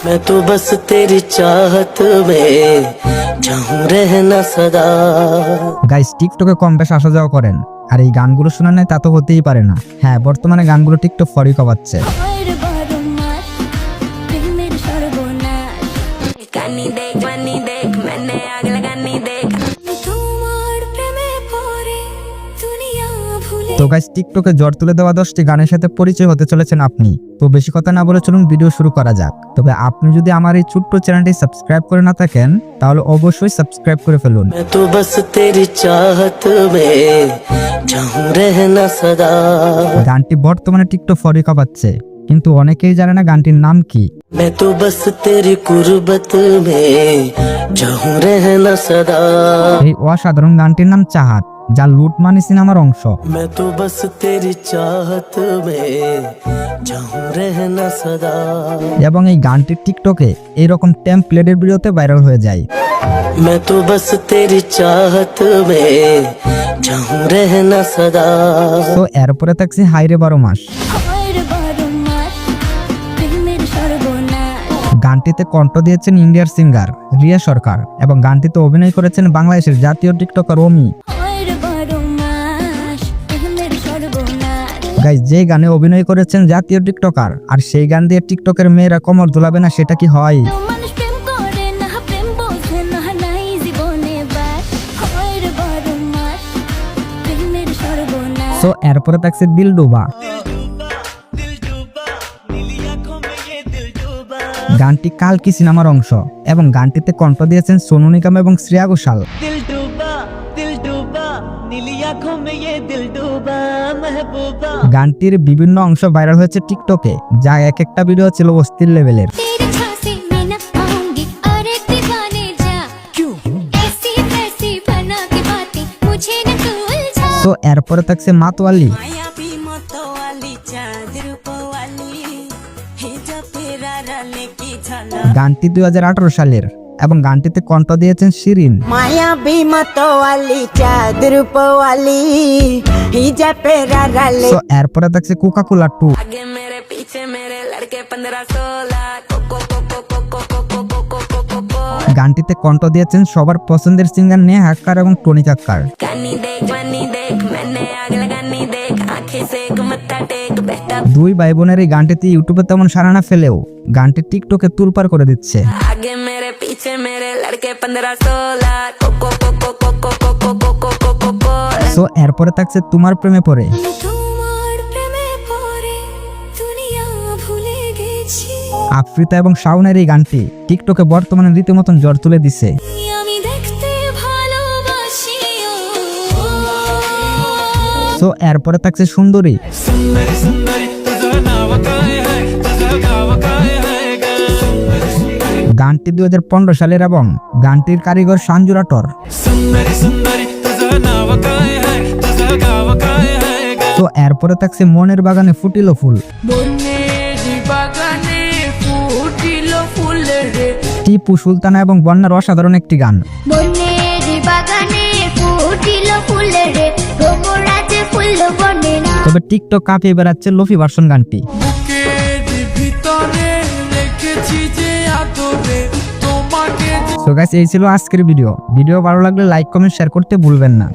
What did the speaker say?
मैं तो बस तेरी चाहत में चाहूं रहना सदा। গাইস টিকটকে কম বেশ আসা যাওয়া করেন, আর এই গানগুলো শোনা নাই তা তো হতেই পারে না। হ্যাঁ, বর্তমানে গানগুলো টিকটক ফরই কবাচ্ছে। তো গাইস টিকটকে জ্বর তুলে দেওয়া 10টি গানের সাথে পরিচয় হতে চলেছেন আপনি। তো বেশি কথা না বলে চলুন ভিডিও শুরু করা যাক। তবে আপনি যদি আমার এই ছোট্ট চ্যানেলটি সাবস্ক্রাইব করে না থাকেন তাহলে অবশ্যই সাবস্ক্রাইব করে ফেলুন। मैं तो बस तेरी चाहत में चाहूं रहना सदा। গানটি বর্তমানে টিকটক ফরই কবাচ্ছে, কিন্তু অনেকেই জানে না গানটির নাম কি। मैं तो बस तेरी कुर्बत में चाहूं रहना सदा। এই অসাধারণ গানটির নাম চাহাত, যা লুট মানি সিনেমার অংশ। मैं तो बस तेरी चाहत में चाहूं रहना सदा। এবং এই গানটি টিকটকে এইরকম টেমপ্লেটের ভিডিওতে ভাইরাল হয়ে যায়। मैं तो बस तेरी चाहत में चाहूं रहना सदा। তো এরপরে থাকছে হাইরে 12 মাস। গানটিতে কণ্ঠ দিয়েছেন ইন্ডিয়ার সিঙ্গার রিয়া সরকার এবং গানটিতে অভিনয় করেছেন বাংলাদেশের জাতীয় টিকটকার অমি। গাইস, যে গানে অভিনয় করেছেন জাতীয় টিকটকার আর সেই গান দিয়ে টিকটকের মেয়েরা কোমর দোলাবে না, সেটা কি হয়? সো এরপরে থাকছে দিলডুবা। গানটি কালকি সিনেমার অংশ এবং গানটিতে কণ্ঠ দিয়েছেন সোনু নিগম এবং শ্রেয়া ঘোষাল। গানটির বিভিন্ন অংশ ভাইরাল হয়েছে টিকটকে, যা এক একটা ভিডিও ছিল অস্থির লেভেলের। তো এরপরে থাকছে মাতোয়ালি। গানটি 2018 সালের এবং গানটিতে কণ্ঠ দিয়েছেন শিরিন। তো এরপরে থাকছে কোকা-কোলা 2। গানটিতে কণ্ঠ দিয়েছেন সবার পছন্দের সিঙ্গার নেহা কাক্কার এবং টনি কাক্কার। দুই ভাই বোনের এই গানটিতে ইউটিউবে তেমন সাড়া না ফেলেও গানটি টিকটকে তুলপার করে দিচ্ছে। সো এরপরে থাকছে তোমার প্রেমে পড়ে। আফ্রিতা এবং শাওনের এই গানটি টিকটকে বর্তমানে রীতিমতন জ্বর তুলে দিছে। সো এরপরে থাকছে সুন্দরী। গানটি 2015 সালের এবং গানটির কারিগর সাঞ্জুরাটর। তো এরপরে থাকছে মনের বাগানে ফুটিলো ফুল। টিপু সুলতানা এবং বন্যার অসাধারণ একটি গান। তবে টিকটক কাঁপিয়ে বেড়াচ্ছে লোফি ভার্সন গানটি। সো গাইস, এই ছিল আজকের ভিডিও। ভালো লাগলে লাইক কমেন্ট শেয়ার করতে ভুলবেন না।